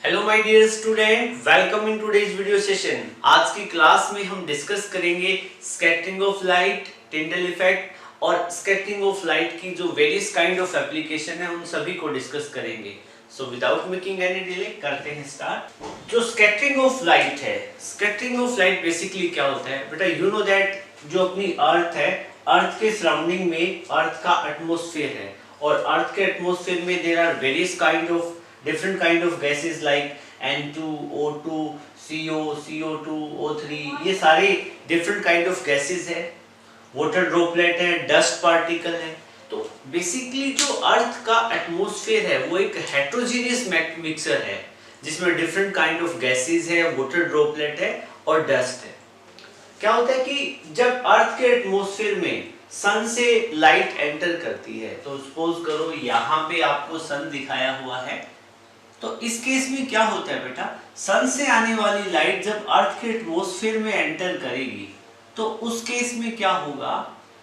Hello my dear student, welcome in today's video session. आज की class में हम डिस्कस करेंगे scattering of light, Tyndall effect और स्कैटरिंग ऑफ लाइट की जो वेरियस काइंड ऑफ एप्लीकेशन है उन सभी को डिस्कस करेंगे। So without making any delay करते हैं स्टार्ट। जो स्कैटरिंग ऑफ लाइट है, स्कैटरिंग ऑफ लाइट बेसिकली क्या होता है बेटा? यू नो दैट जो अपनी अर्थ है, अर्थ के सराउंडिंग में अर्थ का एटमॉस्फेयर है और अर्थ के एटमॉस्फेयर में there are various kind of different kind of gases like N2, O2, CO, CO2, O3, ये सारे different kind of gases है, water droplet है, dust particle है। तो basically जो अर्थ का एटमॉस्फेयर है वो एक heterogeneous mixture है जिसमें different kind of gases है, water droplet है और dust है। क्या होता है कि जब अर्थ के एटमॉस्फेयर में सन से लाइट एंटर करती है, तो सपोज करो यहाँ पे आपको सन दिखाया हुआ है, तो इस केस में क्या होता है बेटा? सन से आने वाली लाइट जब अर्थ के एटमॉस्फेयर में एंटर करेगी तो उस केस में क्या होगा,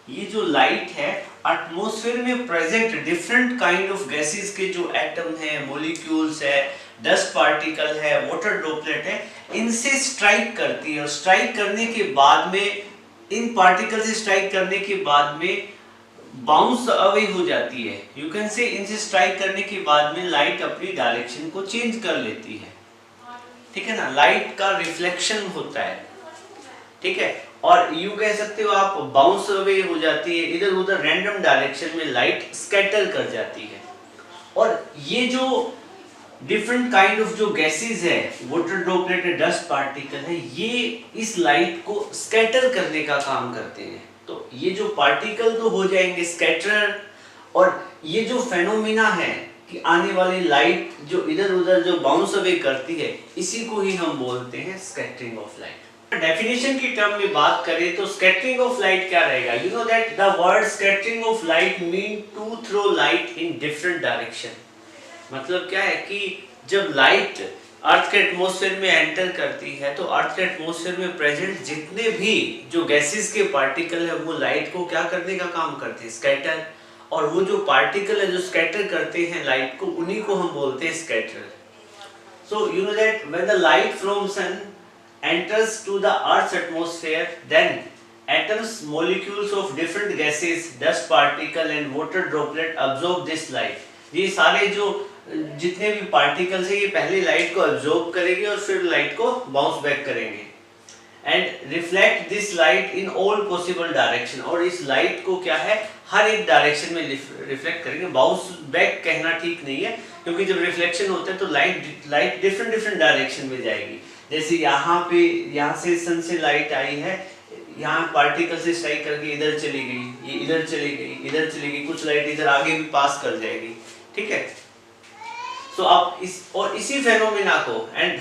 ये जो लाइट है एटमॉस्फेयर में present different kind of gases के जो एटम है, मॉलिक्यूल्स है, डस्ट पार्टिकल है, वाटर ड्रॉपलेट है, इनसे स्ट्राइक करती है और स्ट्राइक करने के बाद में, इन पार्टिकल से स्ट्राइक करने के बाद में बाउंस अवे हो जाती है। यू कैन से इनसे स्ट्राइक करने के बाद में लाइट अपनी डायरेक्शन को चेंज कर लेती है, ठीक है ना? लाइट का रिफ्लेक्शन होता है, ठीक है? और यू कह सकते हो आप बाउंस अवे हो जाती है, इधर उधर रैंडम डायरेक्शन में लाइट स्कैटर कर जाती है। और ये जो डिफरेंट काइंड ऑफ जो गैसेस है, वाटर ड्रॉपलेट है, डस्ट पार्टिकल है, ये इस लाइट को स्कैटर करने का काम करते हैं। तो ये जो पार्टिकल तो हो जाएंगे स्कैटर, और ये जो फेनोमेना है कि आने वाली लाइट जो इधर उधर जो बाउंस अवे करती है, इसी को ही हम बोलते हैं स्कैटरिंग ऑफ लाइट। डेफिनेशन की टर्म में बात करें तो स्कैटरिंग ऑफ लाइट क्या रहेगा? You know that the word scattering of light mean to throw light in different direction. मतलब क्या है कि जब लाइट अर्थ के एटमॉस्फेयर में एंटर करती है तो अर्थ के एटमॉस्फेयर में प्रेजेंट जितने भी जो गैसेस के पार्टिकल है वो लाइट को क्या करने का काम करते हैं? स्कैटर। और वो जो पार्टिकल है जो स्कैटर करते हैं लाइट को, उन्हीं को हम बोलते हैं scatter. So you know that when the light from sun enters to the earth's atmosphere, then atoms, molecules of different gases, dust particle and water droplet absorb this light. ये सारे जो जितने भी पार्टिकल्स है ये पहले लाइट को absorb करेंगे और फिर लाइट को बाउंस बैक करेंगे and reflect this light in all possible direction. और इस लाइट को क्या है, हर एक डायरेक्शन में रिफ्लेक्ट करेंगे। बाउंस बैक कहना ठीक नहीं है, क्योंकि जब रिफ्लेक्शन होता है तो लाइट डिफरेंट डायरेक्शन में जाएगी। जैसे यहाँ पे, यहाँ से सन से लाइट आई है, यहाँ पार्टिकल से स्ट्राइक करके इधर चली गई, ये इधर चली गई, इधर चली गई, कुछ लाइट इधर आगे भी पास कर जाएगी, ठीक है? सो अब इसी फेनोमेना को, and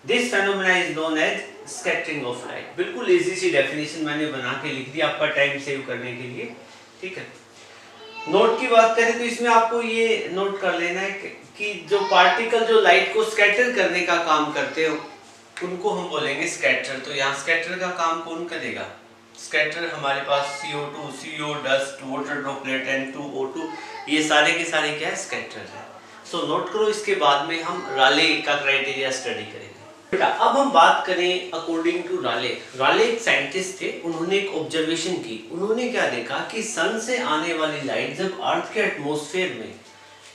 this phenomena is known as scattering of light. बिल्कुल इजी सी डेफिनेशन मैंने बना के लिख दी आपका टाइम सेव करने के लिए, ठीक है? नोट की बात करें तो इसमें आपको ये नोट कर लेना है कि जो पार्टिकल जो लाइट को स्कैटर करने का काम करते हो उनको हम बोलेंगे स्कैटर। तो यहाँ स्कैटर का काम कौन करेगा? स्कैटर हमारे पास CO2, CO, dust, water droplet, N2, O2, ये सारे के सारे क्या है? स्कैटर है। सो नोट करो, इसके बाद में हम राले का क्राइटेरिया स्टडी करेंगे। बेटा अब हम बात करें अकॉर्डिंग टू राले। राले एक साइंटिस्ट थे, उन्होंने एक ऑब्जर्वेशन की। उन्होंने क्या देखा कि सन से आने वाली लाइट जब अर्थ के एटमॉस्फेयर में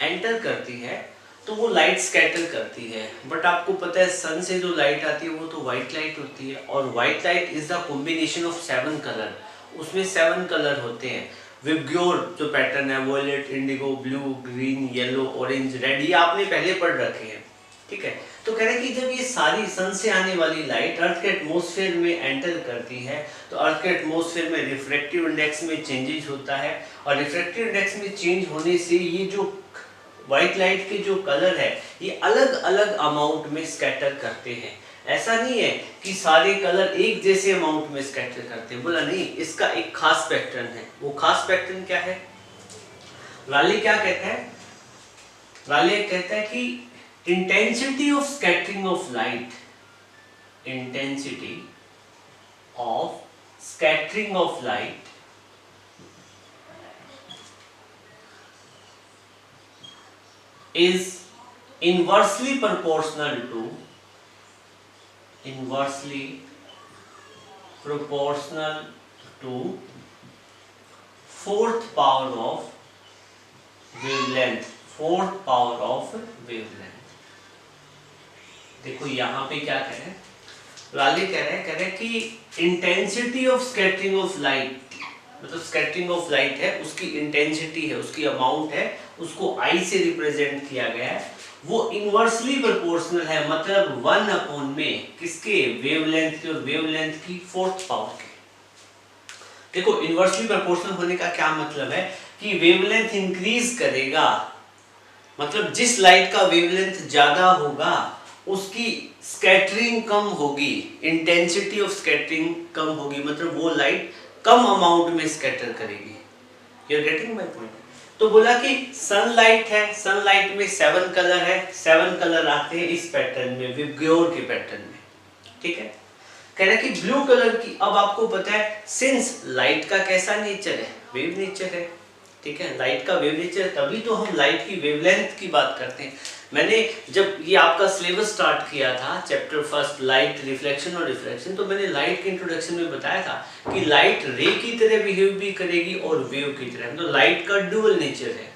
एंटर करती है तो वो लाइट स्कैटर करती है। बट आपको पता है सन से जो लाइट आती है वो तो व्हाइट लाइट होती है, और white light is the combination of 7 colour. उसमें 7 कलर होते हैं। विबग्योर जो पैटर्न है, violet, indigo, blue, green, yellow, orange, red, ये आपने पहले पढ़ रखे हैं, ठीक है? तो कह रहे हैं कि जब ये सारी सन से आने वाली लाइट अर्थ के एटमॉस्फेयर में एंटर करती है तो अर्थ के एटमॉस्फेयर में रिफ्रैक्टिव इंडेक्स में चेंजेस होता है, और रिफ्रैक्टिव इंडेक्स में चेंज होने से ये जो व्हाइट लाइट के जो कलर है ये अलग अलग अमाउंट में स्कैटर करते हैं। ऐसा नहीं है कि सारे कलर एक जैसे अमाउंट में स्कैटर करते हैं, बोला नहीं, इसका एक खास पैटर्न है। वो खास पैटर्न क्या है? राले क्या कहता है? राले कहता है कि intensity of scattering of light, intensity of scattering of light is inversely proportional to fourth power of wavelength. देखो यहाँ पे क्या कह रहे हैं, लाली कह रहे हैं कि intensity of scattering of light, मतलब स्कैटरिंग ऑफ लाइट है, उसकी इंटेंसिटी है, उसकी अमाउंट है, उसको आई से रिप्रेजेंट किया गया है, वो इनवर्सली प्रोपोर्शनल है, मतलब 1 अपॉन में किसके, वेवलेंथ के, और वेवलेंथ की फोर्थ पावर के। देखो इनवर्सली प्रोपोर्शनल होने का क्या मतलब है कि वेवलेंथ इंक्रीज करेगा, मतलब जिस लाइट का वेवलेंथ ज्यादा होगा उसकी स्कैटरिंग कम होगी, इंटेंसिटी ऑफ स्कैटरिंग कम होगी, मतलब वो लाइट कम अमाउंट में स्कैटर करेगी। You are getting my point. तो बोला कि सनलाइट है, सनलाइट में 7 कलर है, 7 कलर आते हैं इस पैटर्न में, विबग्योर के पैटर्न में, ठीक है। कह रहा है कि ब्लू कलर की, अब आपको पता है सिंस लाइट का कैसा नेचर है, वेव नेचर है, ठीक है, लाइट का वेव नेचर, तभी तो हम लाइट की वेवलेंथ की बात करते हैं। मैंने जब ये आपका सिलेबस स्टार्ट किया था, चैप्टर फर्स्ट लाइट, रिफ्लेक्शन और रिफ्रैक्शन, तो मैंने लाइट के इंट्रोडक्शन में बताया था कि लाइट रे की तरह बिहेव भी करेगी और वेव की तरह, तो लाइट का डुअल नेचर है,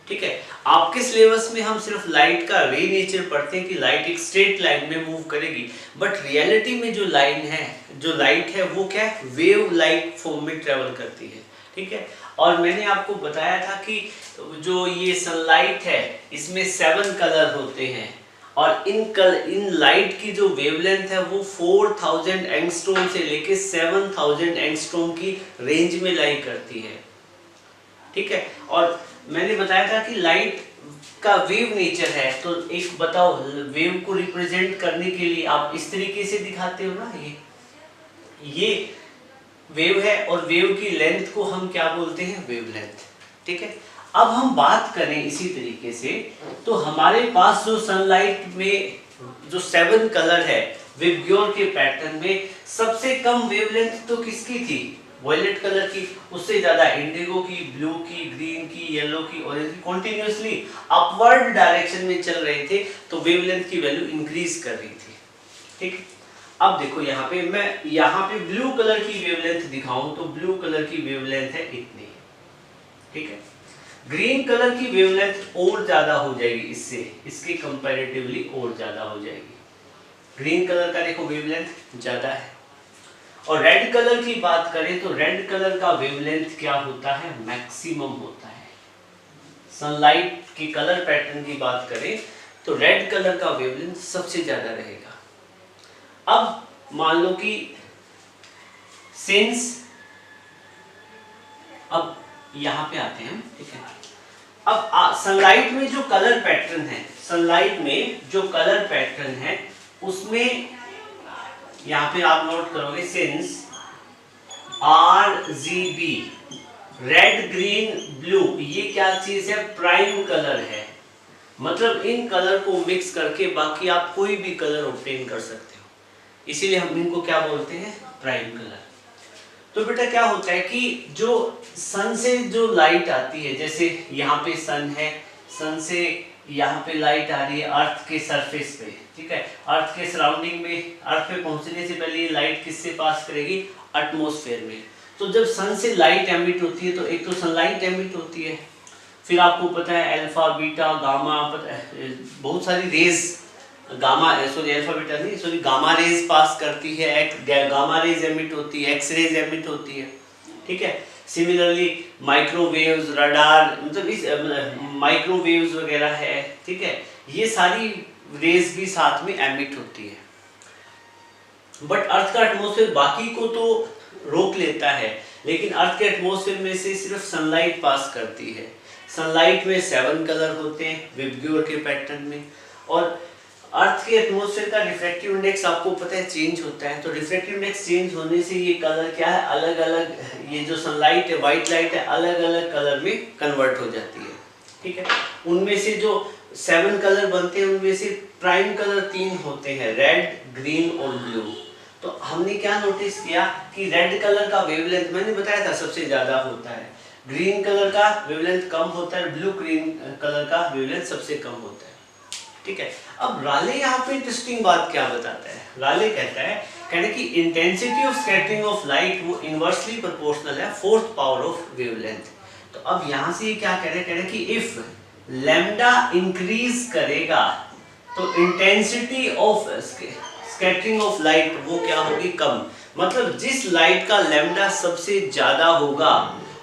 ठीक है। आपके सिलेबस में हम सिर्फ लाइट का रे नेचर पढ़ते हैं कि लाइट एक स्ट्रेट लाइन में मूव करेगी, बट रियलिटी में जो लाइन है, जो लाइट है, वो क्या है, वेव लाइक फॉर्म में ट्रेवल करती है, ठीक है। और मैंने आपको बताया था कि जो ये सनलाइट है इसमें 7 कलर होते हैं, और इन लाइट की जो वेवलेंथ है वो 4000 एंगस्ट्रॉम से लेके 7000 एंगस्ट्रॉम की रेंज में लाई करती है, ठीक है। और मैंने बताया था कि लाइट का वेव नेचर है, तो एक बताओ, वेव को रिप्रेजेंट करने के लिए आप इस तरीके से दिखाते हो ना, ये वेव है और वेव की लेंथ को हम क्या बोलते हैं, वेवलेंथ, ठीक है। अब हम बात करें इसी तरीके से, तो हमारे पास जो सनलाइट में जो 7 कलर है विबग्योर के पैटर्न में, सबसे कम वेवलेंथ तो किसकी थी, वॉयलेट कलर की, उससे ज्यादा इंडिगो की, ब्लू की, ग्रीन की, येलो की, ऑरेंज की, कॉन्टिन्यूसली अपवर्ड डायरेक्शन में चल रहे थे, तो वेवलेंथ की वैल्यू इंक्रीज कर रही थी, ठीक। अब देखो यहाँ पे मैं यहाँ पे ब्लू कलर की वेवलेंथ दिखाऊं तो ब्लू कलर की वेवलेंथ है इतनी, ठीक है। ग्रीन कलर की वेवलेंथ और ज्यादा हो जाएगी, इसके कंपैरेटिवली और ज्यादा हो जाएगी। ग्रीन कलर का देखो वेवलेंथ ज्यादा है। और रेड कलर की बात करें तो रेड कलर का वेवलेंथ क्या होता है, मैक्सिमम होता है। सनलाइट की कलर पैटर्न की बात करें तो रेड कलर का वेवलेंथ सबसे ज्यादा रहेगा। अब मान लो कि सिंस, अब यहां पे आते हैं, ठीक है। अब सनलाइट में जो कलर पैटर्न है, सनलाइट में जो कलर पैटर्न है उसमें यहां पे आप नोट करोगे, since RGB, red green blue, ये क्या चीज है, प्राइम कलर है, मतलब इन कलर को मिक्स करके बाकी आप कोई भी कलर ऑब्टेन कर सकते हो, इसीलिए हम इनको क्या बोलते हैं, प्राइम कलर। तो बेटा क्या होता है कि जो सन से जो लाइट आती है, जैसे यहाँ पे सन है, सन से यहाँ पे लाइट आ रही है अर्थ के सरफेस पे, ठीक है, अर्थ के सराउंडिंग में, अर्थ पे पहुंचने से पहले ये लाइट किससे पास करेगी, एटमॉस्फेयर में। तो जब सन से लाइट एमिट होती है तो एक तो सनलाइट एमिट होती है, फिर आपको पता है अल्फा बीटा गामा, बहुत सारी rays, gamma sorry alpha beta नहीं सॉरी गामा रेज पास करती है, गामा रेज एमिट होती है, एक्स रेज एमिट होती है, ठीक है। सिमिलरली माइक्रोवेव्स, रडार, मतलब इस माइक्रोवेव्स वगैरह है, ठीक है, ये सारी रेज भी साथ में एमिट होती है। बट अर्थ का एटमॉस्फेयर बाकी को तो रोक लेता है, लेकिन अर्थ के एटमॉस्फेयर में से सिर्फ सनलाइट पास करती है। सनलाइट में 7 कलर होते हैं विबग्योर के पैटर्न में, और अर्थ के एटमॉस्फेयर का रिफ्रैक्टिव इंडेक्स आपको पता है चेंज होता है, तो रिफ्रैक्टिव इंडेक्स चेंज होने से ये कलर क्या है, अलग अलग, ये जो सनलाइट है, व्हाइट लाइट है, अलग अलग कलर में कन्वर्ट हो जाती है, ठीक है। उनमें से जो 7 कलर बनते हैं उनमें से प्राइम कलर 3 होते हैं, रेड, ग्रीन और ब्लू। तो हमने क्या नोटिस किया कि रेड कलर का वेवलेंथ मैंने बताया था सबसे ज्यादा होता है, ग्रीन कलर का वेवलेंथ कम होता है, ब्लू ग्रीन कलर का वेवलेंथ सबसे कम होता है, ठीक है। अब राले यहाँ पे इंटरेस्टिंग बात क्या बताता है, राले कहने कि intensity of scattering of light वो इनवर्सली प्रोपोर्शनल है फोर्थ पावर ऑफ वेवलेंथ। तो अब यहाँ से ये क्या कह रहे हैं कि इफ लैम्डा इंक्रीज करेगा तो intensity of scattering of light वो क्या होगी, कम। मतलब जिस लाइट का लैम्डा सबसे ज्यादा होगा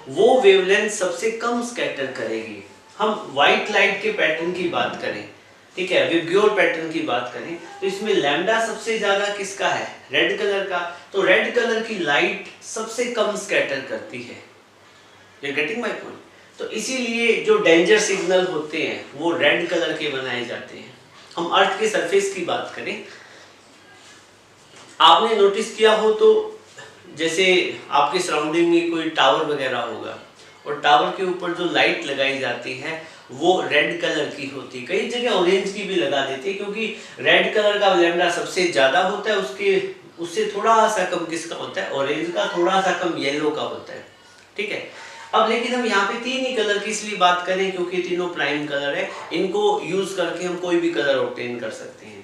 वो वेवलेंथ सबसे कम स्कैटर करेगी। हम व्हाइट लाइट के पैटर्न की बात करें, ठीक है, विबग्योर पैटर्न की बात करें तो इसमें लैम्डा सबसे ज्यादा किसका है, रेड कलर का। तो रेड कलर की लाइट सबसे कम स्कैटर करती है। You getting my point. तो इसीलिए जो डेंजर सिग्नल होते हैं वो रेड कलर के बनाए जाते हैं। हम अर्थ के सरफेस की बात करें, आपने नोटिस किया हो तो जैसे आपके सराउंडिंग में कोई टावर वगैरह होगा और टावर के ऊपर जो लाइट लगाई जाती है वो रेड कलर की होती है, कई जगह ऑरेंज की भी लगा देते हैं क्योंकि रेड कलर का लैम्डा सबसे ज्यादा होता है, उससे थोड़ा सा कम किसका होता है, ऑरेंज का, थोड़ा सा कम येलो का होता है, ठीक है। अब लेकिन हम यहाँ पे तीन ही कलर की इसलिए बात करें क्योंकि तीनों प्राइम कलर है, इनको यूज करके हम कोई भी कलर ऑब्टेन कर सकते हैं।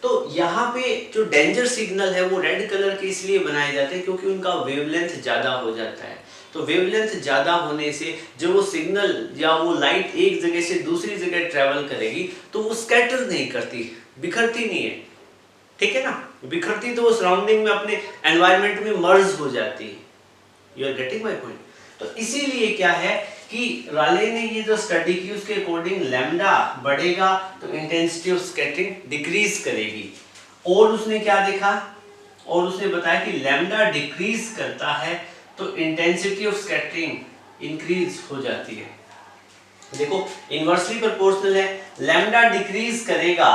तो यहाँ पे जो डेंजर सिग्नल है वो रेड कलर के इसलिए बनाए जाते हैं क्योंकि उनका वेवलेंथ ज्यादा हो जाता है। तो वेवलेंथ ज्यादा होने से जो वो सिग्नल या वो लाइट एक जगह से दूसरी जगह ट्रेवल करेगी तो वो स्कैटर नहीं करती, बिखरती नहीं है, ठीक है ना। बिखरती तो वो सराउंडिंग में अपने एनवायरनमेंट में मर्ज हो जाती है। You are getting my point. तो इसीलिए क्या है कि राले ने ये जो स्टडी की उसके अकॉर्डिंग लैम्डा बढ़ेगा तो इंटेंसिटी ऑफ स्कैटरिंग डिक्रीज करेगी। और उसने क्या देखा, और उसने बताया कि लैम्डा डिक्रीज करता है तो इंटेंसिटी ऑफ स्कैटरिंग इंक्रीज हो जाती है। देखो इनवर्सली प्रोपोर्शनल है, लैम्डा डिक्रीज करेगा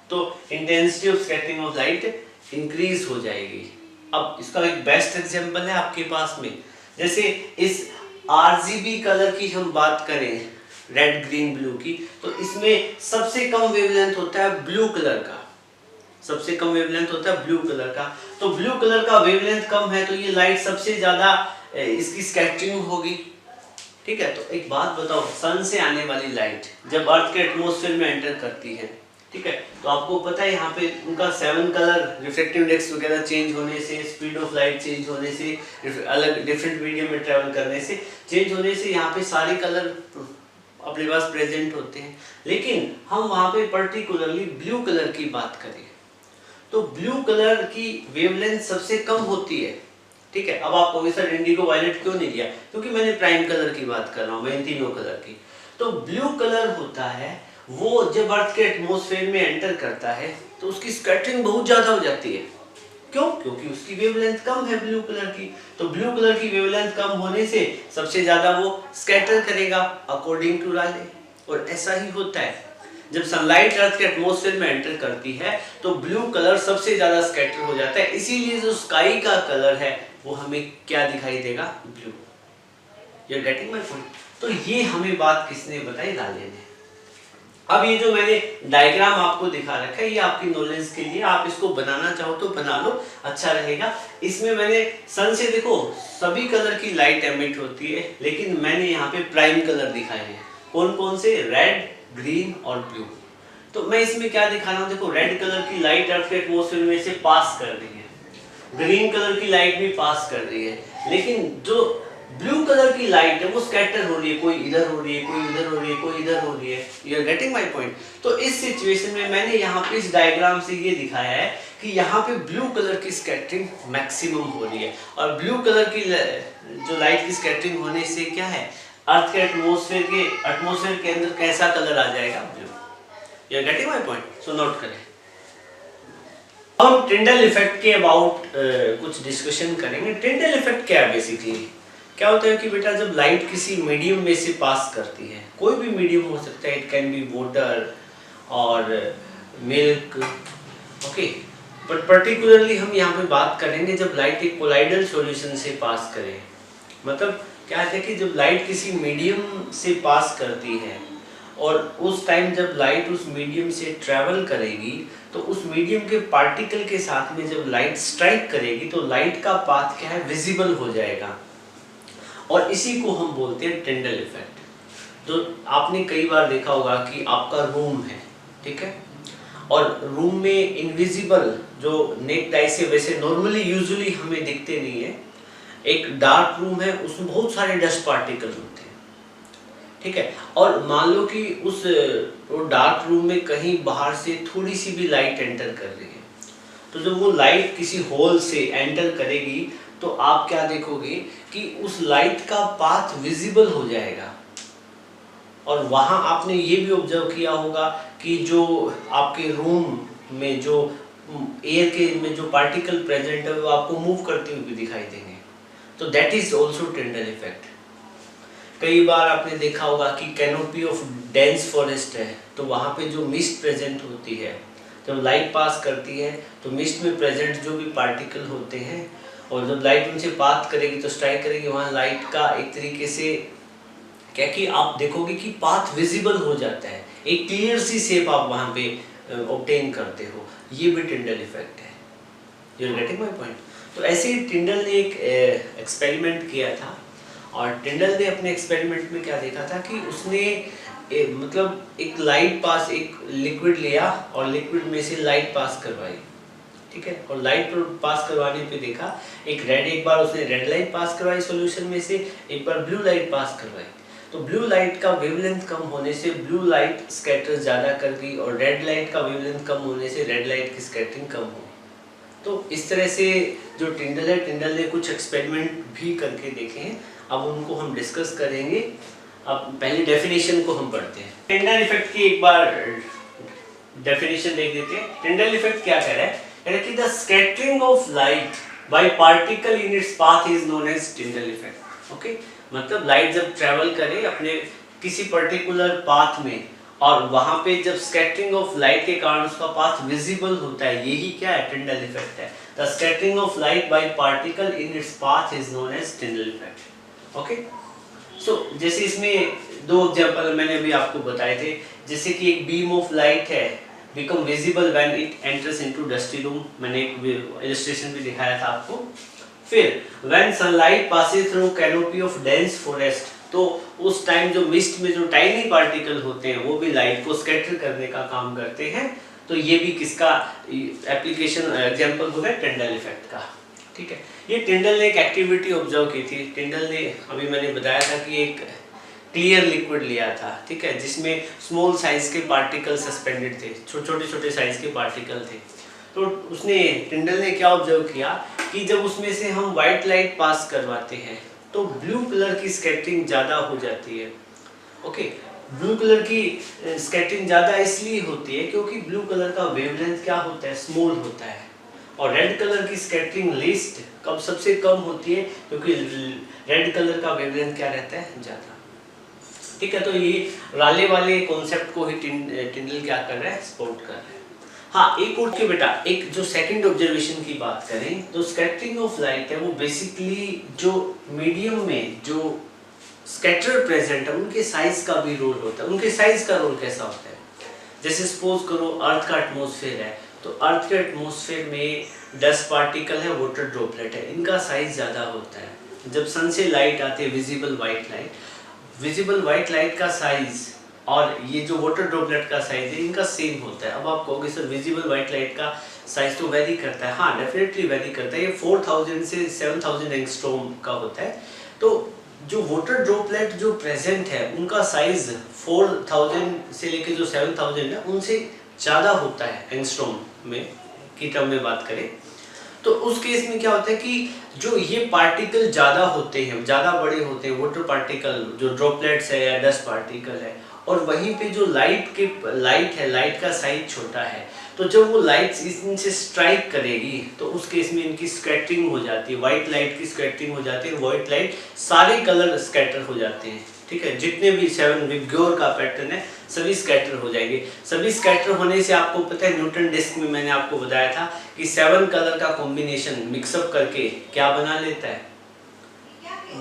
तो intensity of scattering of light increase हो जाएगी। अब इसका एक बेस्ट एग्जांपल है आपके पास में, जैसे इस आरजीबी कलर की हम बात करें, रेड ग्रीन ब्लू की, तो इसमें सबसे कम वेवलेंथ होता है ब्लू कलर का, सबसे कम वेवलेंथ होता है ब्लू कलर का। तो ब्लू कलर का वेवलेंथ कम है तो ये लाइट सबसे ज्यादा इसकी स्कैटरिंग होगी, ठीक है। तो एक बात बताओ, सन से आने वाली लाइट जब अर्थ के एटमॉस्फेयर में एंटर करती है, ठीक है, तो आपको पता है यहाँ पे उनका 7 कलर रिफ्रैक्टिव इंडेक्स वगैरह चेंज होने से, स्पीड ऑफ लाइट चेंज होने से, अलग डिफरेंट मीडियम में ट्रैवल करने से, चेंज होने से यहाँ पे सारे कलर अपने पास प्रेजेंट होते हैं। लेकिन हम वहाँ पे पर्टिकुलरली ब्लू कलर की बात करें तो ब्लू कलर की वेवलेंथ सबसे कम होती है, ठीक है। अब आप कहोगे सर इंडिगो वायलेट क्यों नहीं लिया, क्योंकि मैंने प्राइम कलर की बात कर रहा हूँ, मैं इन तीनों कलर की। तो ब्लू कलर होता है वो जब अर्थ के एटमॉस्फेयर में एंटर करता है तो उसकी स्कैटरिंग बहुत ज्यादा हो जाती है। क्यों? क्योंकि उसकी वेवलेंथ कम है ब्लू कलर की। तो ब्लू कलर की वेवलेंथ कम होने से सबसे ज्यादा वो स्कैटर करेगा अकॉर्डिंग टू राले। और ऐसा ही होता है, जब सनलाइट अर्थ के एटमॉस्फेयर में एंटर करती है तो ब्लू कलर सबसे ज्यादा स्कैटर हो जाता है। इसीलिए जो स्काई का कलर है वो हमें क्या दिखाई देगा, blue. You are getting my point. तो ये हमें बात किसने बताई, राले ने। अब ये जो मैंने डायग्राम आपको दिखा रखा है ये आपकी नॉलेज के लिए, आप इसको बनाना चाहो तो बना लो, अच्छा रहेगा। इसमें मैंने सन से देखो सभी कलर की लाइट एमिट होती है, लेकिन मैंने यहाँ पे प्राइम कलर दिखाए हैं। कौन कौन से, रेड, ग्रीन और ब्लू। तो मैं इसमें क्या दिखा रहा हूँ, देखो रेड कलर की लाइट अर्थ के एटमॉस्फेयर में से पास कर रही है, ग्रीन कलर की लाइट भी पास कर रही है, लेकिन जो ब्लू कलर की लाइट है वो स्कैटर हो रही है, कोई इधर हो रही है, कोई इधर हो रही है, कोई इधर हो रही है। You are getting my point. तो इस सिचुएशन में मैंने यहाँ पे इस डायग्राम से ये दिखाया है कि यहाँ पे ब्लू कलर की स्कैटरिंग मैक्सिमम हो रही है, और ब्लू कलर की जो लाइट की स्कैटरिंग होने से क्या है, अर्थ के एटमॉस्फेयर के अंदर कैसा कलर आ जाएगा, blue. You are getting my point. So note करें। हम टिंडल इफेक्ट के अबाउट कुछ डिस्कशन करेंगे। टिंडल इफेक्ट क्या है, बेसिकली क्या होता है कि बेटा जब लाइट किसी मीडियम में से पास करती है, कोई भी मीडियम हो सकता है, इट कैन बी वाटर और मिल्क, ओके, बट पर्टिकुलरली हम यहाँ पे बात करेंगे जब लाइट एक कोलाइडल सॉल्यूशन से पास करे। मतलब क्या है कि जब लाइट किसी मीडियम से पास करती है और उस टाइम जब लाइट उस मीडियम से ट्रैवल करेगी तो उस मीडियम के पार्टिकल के साथ में जब लाइट स्ट्राइक करेगी तो लाइट का पाथ क्या है, विजिबल हो जाएगा, और इसी को हम बोलते हैं टिंडल इफेक्ट। तो आपने कई बार देखा होगा कि आपका रूम है, ठीक है, और रूम में इनविजिबल जो नेक्ड आई से वैसे नॉर्मली यूजुअली हमें दिखते नहीं है, एक डार्क रूम है, उसमें बहुत सारे डस्ट पार्टिकल होते हैं, ठीक है। और मान लो कि उस डार्क रूम में कहीं बाहर से थोड़ी सी भी लाइट एंटर कर रही है, तो जब वो लाइट किसी होल से एंटर करेगी तो आप क्या देखोगे कि उस लाइट का पाथ विजिबल हो जाएगा। और वहां आपने ये भी ऑब्जर्व किया होगा कि जो आपके रूम में जो एयर के में जो पार्टिकल प्रेजेंट है वो आपको मूव करते हुए भी दिखाई देंगे। तो that is also Tyndall effect. कई बार आपने देखा होगा कि कैनोपी ऑफ डेंस फॉरेस्ट है, तो वहाँ पे जो मिस्ट प्रेजेंट होती है, जब लाइट पास करती है तो मिस्ट में प्रेजेंट जो भी पार्टिकल होते हैं, और जब लाइट उनसे पास करेगी तो स्ट्राइक करेगी, वहाँ लाइट का एक तरीके से क्या कि आप देखोगे कि पाथ विजिबल हो जाता है, एक क्लियर सी शेप आप वहाँ पे ऑब्टेन करते हो। ये भी टिंडल इफेक्ट है। You are getting my point. तो ऐसे ही टिंडल ने एक एक्सपेरिमेंट किया था, और टिंडल ने अपने एक्सपेरिमेंट में क्या देखा था कि उसने मतलब एक लाइट पास, एक लिक्विड लिया और लिक्विड में से लाइट पास करवाई, ठीक है। और लाइट पास करवाने पे देखा एक बार उसने रेड लाइट पास करवाई सॉल्यूशन में से, एक बार ब्लू लाइट पास करवाई। तो ब्लू लाइट का वेवलेंथ कम होने से ब्लू लाइट स्कैटर ज़्यादा कर गई, और रेड लाइट का वेवलेंथ कम होने से रेड लाइट की स्कैटरिंग कम हो। तो इस तरह से जो टिंडल है, टिंडल ने कुछ एक्सपेरिमेंट भी करके देखे हैं, अब उनको हम डिस्कस करेंगे। अब पहले डेफिनेशन को हम पढ़ते हैं। टिंडल इफेक्ट की एक बार डेफिनेशन देख देते हैं। टिंडल इफेक्ट क्या कह रहा है, कह रहा है कि the scattering of light by particle in its path is known as Tyndall effect. Okay, मतलब लाइट जब ट्रेवल करे अपने किसी पर्टिकुलर पाथ में, और वहां पे जब स्कैटरिंग ऑफ लाइट के कारण उसका पाथ विजिबल होता है, यही क्या है, टिंडल इफेक्ट है। The scattering of light by particle in its path is known as Tyndall effect. Okay, so जैसे इसमें दो एग्जांपल मैंने अभी आपको बताए थे, जैसे कि एक बीम ऑफ लाइट है become visible when it enters into dusty room, मैंने एक इलस्ट्रेशन भी दिखाया था आपको। फिर when sunlight passes through canopy of dense forest, तो उस टाइम जो मिस्ट में जो टाइनी पार्टिकल होते हैं वो भी लाइट को स्कैटर करने का काम करते हैं। तो ये भी किसका एप्लीकेशन एग्जांपल हो गया, टिंडल इफेक्ट का, ठीक है। ये टिंडल ने एक एक्टिविटी ऑब्जर्व की थी। टिंडल ने, अभी मैंने बताया था कि एक क्लियर लिक्विड लिया था, ठीक है, जिसमें स्मॉल साइज के पार्टिकल सस्पेंडेड थे, छोटे छोटे साइज के पार्टिकल थे। तो उसने, टिंडल ने क्या ऑब्जर्व किया कि जब उसमें से हम व्हाइट लाइट पास करवाते हैं तो ब्लू कलर की स्कैटरिंग ज़्यादा हो जाती है। ओके, ब्लू कलर की स्कैटरिंग ज़्यादा इसलिए होती है क्योंकि ब्लू कलर का वेवलेंथ क्या होता है, स्मॉल होता है। और रेड कलर की स्कैटरिंग लीस्ट कब सबसे कम होती है, क्योंकि रेड कलर का वेवलेंथ क्या रहता है, ज़्यादा, ठीक है। तो ये राले वाले कॉन्सेप्ट को ही टिंडल क्या कर रहा है, सपोर्ट कर रहा है। हाँ, एक और के बेटा, एक जो सेकंड ऑब्जर्वेशन की बात करें तो स्कैटरिंग ऑफ लाइट है वो बेसिकली जो मीडियम में जो स्कैटर प्रेजेंट है उनके साइज का भी रोल होता है। उनके साइज का रोल कैसा होता है, जैसे सपोज करो अर्थ का एटमॉस्फेयर है, तो अर्थ के एटमॉस्फेयर में डस्ट पार्टिकल है, वाटर ड्रॉपलेट है, इनका साइज ज़्यादा होता है। जब सन से लाइट आती है, विजिबल वाइट लाइट का साइज और ये जो वाटर ड्रॉपलेट का साइज है, इनका सेम होता है। अब आप कहोगे सर विजिबल वाइट लाइट का साइज तो वेरी करता है। हाँ, डेफिनेटली वेरी करता है। ये 4000 से 7000 एंगस्ट्रॉम का होता है। तो जो वाटर ड्रॉपलेट जो प्रेजेंट है उनका साइज 4000 से लेके जो 7000 है उनसे ज़्यादा होता है एंगस्ट्रॉम में की टर्म में बात करें। तो उस केस में क्या होता है कि जो ये पार्टिकल ज़्यादा होते हैं, ज़्यादा बड़े होते हैं, वाटर पार्टिकल जो ड्रॉपलेट्स है या डस्ट पार्टिकल है, और वहीं पे जो लाइट का साइज छोटा है, तो जब वो लाइट इनसे स्ट्राइक करेगी तो उस केस में इनकी स्कैटरिंग हो जाती है, व्हाइट लाइट की स्कैटरिंग हो जाती है। व्हाइट लाइट सारे कलर स्कैटर हो जाते हैं, ठीक है, जितने भी 7 विग्योर का पैटर्न है सभी स्कैटर हो जाएंगे। सभी स्कैटर होने से आपको पता है न्यूटन डिस्क में मैंने आपको बताया था कि 7 कलर का कॉम्बिनेशन मिक्सअप करके क्या बना लेता है,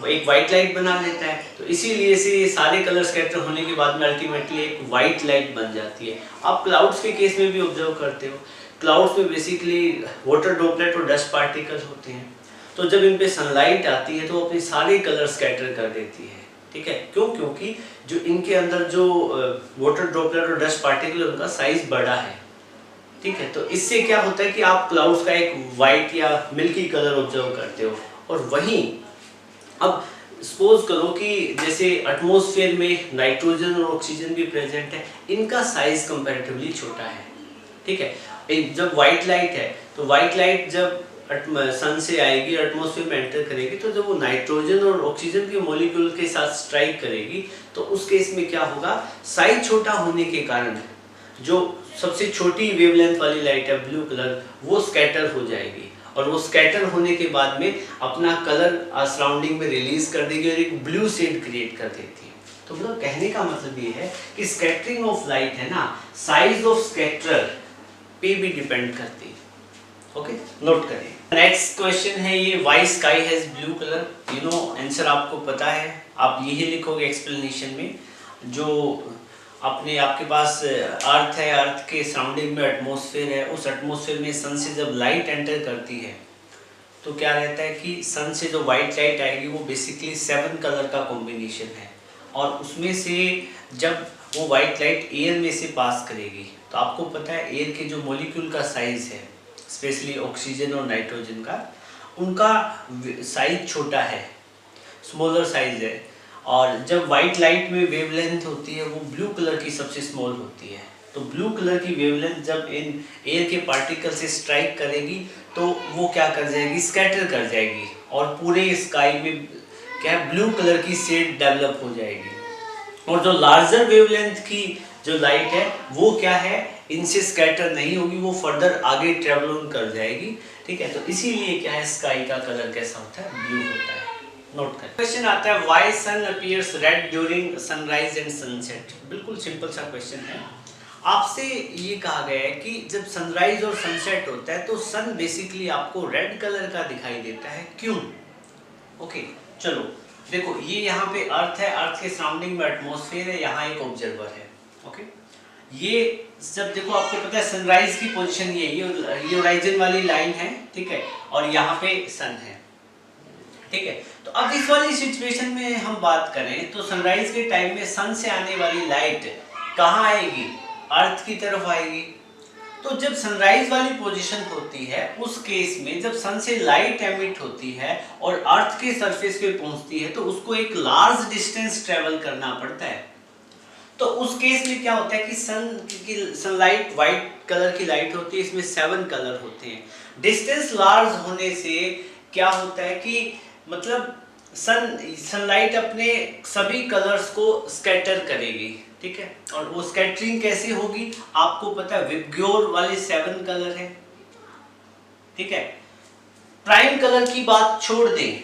एक व्हाइट लाइट बना लेता है। तो इसीलिए से ये सारे कलर स्कैटर होने के बाद में अल्टीमेटली एक व्हाइट लाइट बन जाती है। आप क्लाउड्स के केस में भी ऑब्जर्व करते हो, क्लाउड्स में बेसिकली वाटर ड्रॉपलेट और डस्ट पार्टिकल्स होते हैं। तो जब इन पे सनलाइट आती है तो अपने सारे कलर स्कैटर कर देती है, ठीक है। क्यों? क्योंकि जो इनके अंदर जो वाटर ड्रॉपलेट और डस्ट पार्टिकल उनका साइज बड़ा है, ठीक है, तो इससे क्या होता है कि आप क्लाउड्स का एक वाइट या मिल्की कलर ऑब्जर्व करते हो। और वहीं अब सपोज करो कि जैसे एटमॉस्फेयर में नाइट्रोजन और ऑक्सीजन भी प्रेजेंट है, इनका साइज कंपैरेटिवली छोटा है। ठीक है, जब व्हाइट लाइट है तो व्हाइट लाइट जब सन से आएगी, एटमॉस्फेयर में एंटर करेगी, तो जब वो नाइट्रोजन और ऑक्सीजन के मॉलिक्यूल के साथ स्ट्राइक करेगी तो उस केस में क्या होगा, साइज छोटा होने के कारण जो सबसे छोटी वेवलेंथ वाली लाइट है ब्लू कलर, वो स्कैटर हो जाएगी और वो स्कैटर होने के बाद में अपना कलर सराउंडिंग में रिलीज कर देगी और एक ब्लू शेड क्रिएट कर देती है। तो मतलब कहने का मतलब ये है कि स्कैटरिंग ऑफ लाइट है ना, साइज ऑफ स्कैटरर पे भी डिपेंड करती है। ओके, नोट करें। नेक्स्ट क्वेश्चन है ये, why sky has blue colour. You know answer आपको पता है, आप यही लिखोगे एक्सप्लेनेशन में। जो अपने आपके पास अर्थ है, अर्थ के सराउंडिंग में एटमॉस्फेयर है, उस एटमॉस्फेयर में सन से जब लाइट एंटर करती है तो क्या रहता है कि सन से जो वाइट लाइट आएगी वो बेसिकली 7 कलर का कॉम्बिनेशन है और उसमें से जब वो वाइट लाइट एयर में से पास करेगी तो आपको पता है एयर के जो मॉलिक्यूल का साइज है, स्पेशली ऑक्सीजन और नाइट्रोजन का, उनका साइज छोटा है, स्मॉलर साइज है। और जब वाइट लाइट में वेवलेंथ होती है वो ब्लू कलर की सबसे स्मॉल होती है। तो ब्लू कलर की वेवलेंथ जब इन एयर के पार्टिकल से स्ट्राइक करेगी तो वो क्या कर जाएगी, स्कैटर कर जाएगी और पूरे स्काई में क्या ब्लू कलर की शेड डेवलप हो जाएगी। और जो लार्जर वेवलेंथ की जो लाइट है वो क्या है, इनसे स्कैटर नहीं होगी, वो फर्दर आगे ट्रेवल ऑन कर जाएगी। ठीक है, तो इसीलिए क्या है, स्काई का कलर कैसा होता है, ब्लू होता है। नोट करें। क्वेश्चन आता है, why sun appears red during sunrise and sunset. बिल्कुल सिंपल सा क्वेश्चन है। आपसे ये कहा गया है कि जब सनराइज और सनसेट होता है तो सन बेसिकली आपको रेड कलर का दिखाई देता है, क्यों? ओके, चलो देखो, ये यहाँ पे अर्थ है, अर्थ के सराउंडिंग में एटमॉस्फेयर है, यहाँ एक ऑब्जर्वर है। ओके, ये जब देखो आपको पता है सनराइज की पोजीशन ये होराइजन वाली लाइन है, ठीक है, और यहाँ पे सन है। ठीक है, तो अब इस वाली सिचुएशन में हम बात करें तो सनराइज के टाइम में सन से आने वाली लाइट कहाँ आएगी, अर्थ की तरफ आएगी। तो जब सनराइज वाली पोजीशन होती है उस केस में जब सन से लाइट एमिट होती है और अर्थ के सरफेस पे पहुंचती है तो उसको एक लार्ज डिस्टेंस ट्रेवल करना पड़ता है। तो उस केस में क्या होता है कि सनलाइट व्हाइट कलर की लाइट होती है, इसमें 7 कलर होते हैं। डिस्टेंस लार्ज होने से क्या होता है कि मतलब सनलाइट अपने सभी कलर्स को स्कैटर करेगी। ठीक है, और वो स्कैटरिंग कैसे होगी, आपको पता है विबग्योर वाले 7 कलर है। ठीक है, प्राइम कलर की बात छोड़ दें,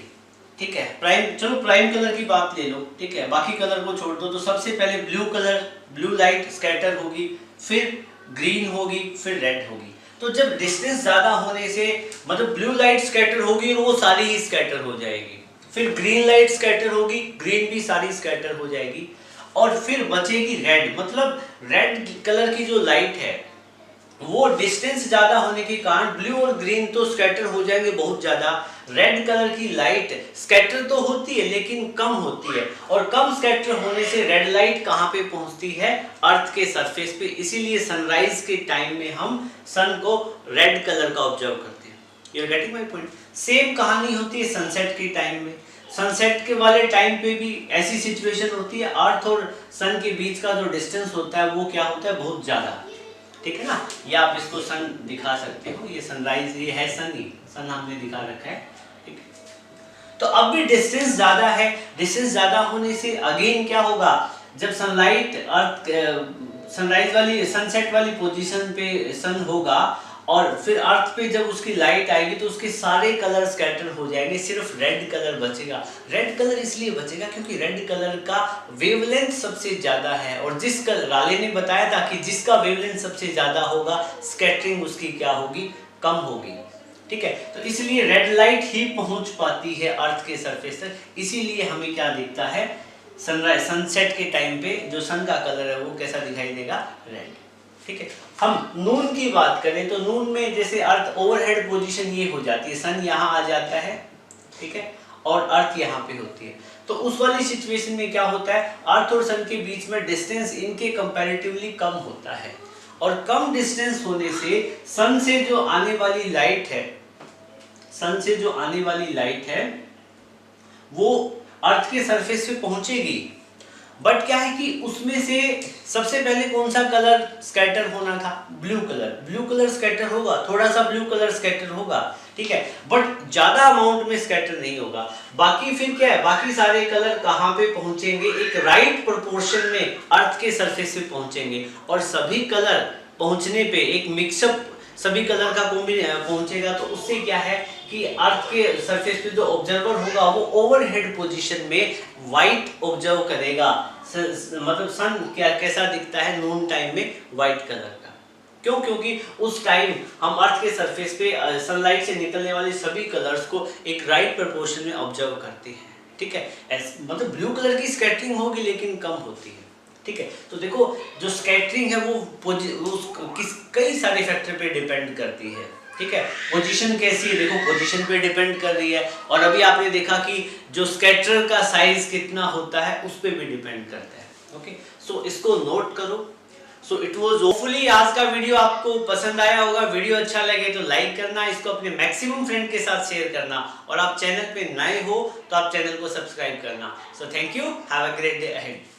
ठीक है, प्राइम कलर की बात ले लो, ठीक है, बाकी कलर को छोड़ दो। तो सबसे पहले ब्लू लाइट स्कैटर होगी, फिर ग्रीन होगी, फिर रेड होगी। तो जब डिस्टेंस ज्यादा होने से मतलब ब्लू लाइट स्कैटर होगी और वो सारी ही स्कैटर हो जाएगी, फिर ग्रीन लाइट स्कैटर होगी, ग्रीन भी सारी स्कैटर हो जाएगी, और फिर बचेगी रेड। मतलब रेड कलर की जो लाइट है वो डिस्टेंस ज्यादा होने के कारण ब्लू और ग्रीन तो स्कैटर हो जाएंगे बहुत ज्यादा, रेड कलर की लाइट स्कैटर तो होती है लेकिन कम होती है, और कम स्कैटर होने से रेड लाइट कहां पे पहुंचती है, अर्थ के सरफेस पे। इसीलिए सनराइज के टाइम में हम सन को रेड कलर का ऑब्जर्व करते हैं। You are getting my point. Same कहानी होती है सनसेट के टाइम में। सनसेट के वाले टाइम पे भी ऐसी सिचुएशन होती है, अर्थ और सन के बीच का जो डिस्टेंस होता है वो क्या होता है, बहुत ज्यादा। ठीक है ना, ये आप इसको सन दिखा सकते हो, ये सनराइज, ये है सन, ही सन हमने दिखा रखा है। ठीक है, तो अब भी डिस्टेंस ज्यादा है, डिस्टेंस ज्यादा होने से अगेन क्या होगा, जब सनलाइट अर्थ सनराइज वाली सनसेट वाली पोजीशन पे सन होगा और फिर अर्थ पे जब उसकी लाइट आएगी तो उसके सारे कलर स्कैटर हो जाएंगे, सिर्फ रेड कलर बचेगा। रेड कलर इसलिए बचेगा क्योंकि रेड कलर का वेवलेंथ सबसे ज्यादा है, और जिस राले ने बताया था कि जिसका वेवलेंथ सबसे ज्यादा होगा स्कैटरिंग उसकी क्या होगी, कम होगी। ठीक है, तो इसलिए रेड लाइट ही पहुंच पाती है अर्थ के सरफेस तक, इसीलिए हमें क्या दिखता है, सनराइज सनसेट के टाइम पे जो सन का कलर है वो कैसा दिखाई देगा, रेड। ठीक है, हम नून की बात करें तो नून में जैसे अर्थ ओवरहेड पोजीशन ये हो जाती है, सन यहाँ आ जाता है, ठीक है, और अर्थ यहाँ पे होती है। तो उस वाली सिचुएशन में क्या होता है, अर्थ और सन के बीच में डिस्टेंस इनके कंपैरेटिवली कम होता है, और कम डिस्टेंस होने से सन से जो आने वाली लाइट है, सन से जो आने वाली लाइट है वो अर्थ के सरफेस पे पहुंचेगी। बट क्या है कि उसमें से सबसे पहले कौन सा कलर स्कैटर होना था? Blue colour. Blue colour scatter होगा, थोड़ा सा ब्लू कलर स्कैटर होगा, ठीक है, बट ज्यादा अमाउंट में स्कैटर नहीं होगा। बाकी फिर क्या है, बाकी सारे कलर कहाँ पे पहुंचेंगे? एक राइट प्रोपोर्शन में अर्थ के सरफेस पे पहुंचेंगे, और सभी कलर पहुंचने पे एक मिक्सअप सभी कलर का पहुंचेगा। तो उससे क्या है कि अर्थ के सरफेस पे जो ऑब्जर्वर होगा वो ओवरहेड पोजीशन में व्हाइट ऑब्जर्व करेगा। मतलब सन क्या कैसा दिखता है नून टाइम में? व्हाइट कलर का। क्यों? क्योंकि उस टाइम हम अर्थ के सरफेस पे सनलाइट से निकलने वाले सभी कलर्स को एक राइट प्रोपोर्शन में ऑब्जर्व करते हैं, ठीक है। मतलब ब्लू कलर की स्कैटरिंग होगी लेकिन कम होती है, ठीक है। तो देखो जो स्कैटरिंग है वो कई सारे फैक्टर पे डिपेंड करती है, ठीक है। पोजीशन कैसी है, देखो पोजीशन पे डिपेंड कर रही है, और अभी आपने देखा कि जो स्कैटर का साइज कितना होता है उस पे भी डिपेंड करता है। ओके, सो इसको नोट करो। सो इट वाज होपफुली आज का वीडियो आपको पसंद आया होगा। वीडियो अच्छा लगे तो लाइक करना, इसको अपने मैक्सिमम फ्रेंड के साथ शेयर करना, और आप चैनल पे नए हो तो आप चैनल को सब्सक्राइब करना। So thank you, have a great day ahead.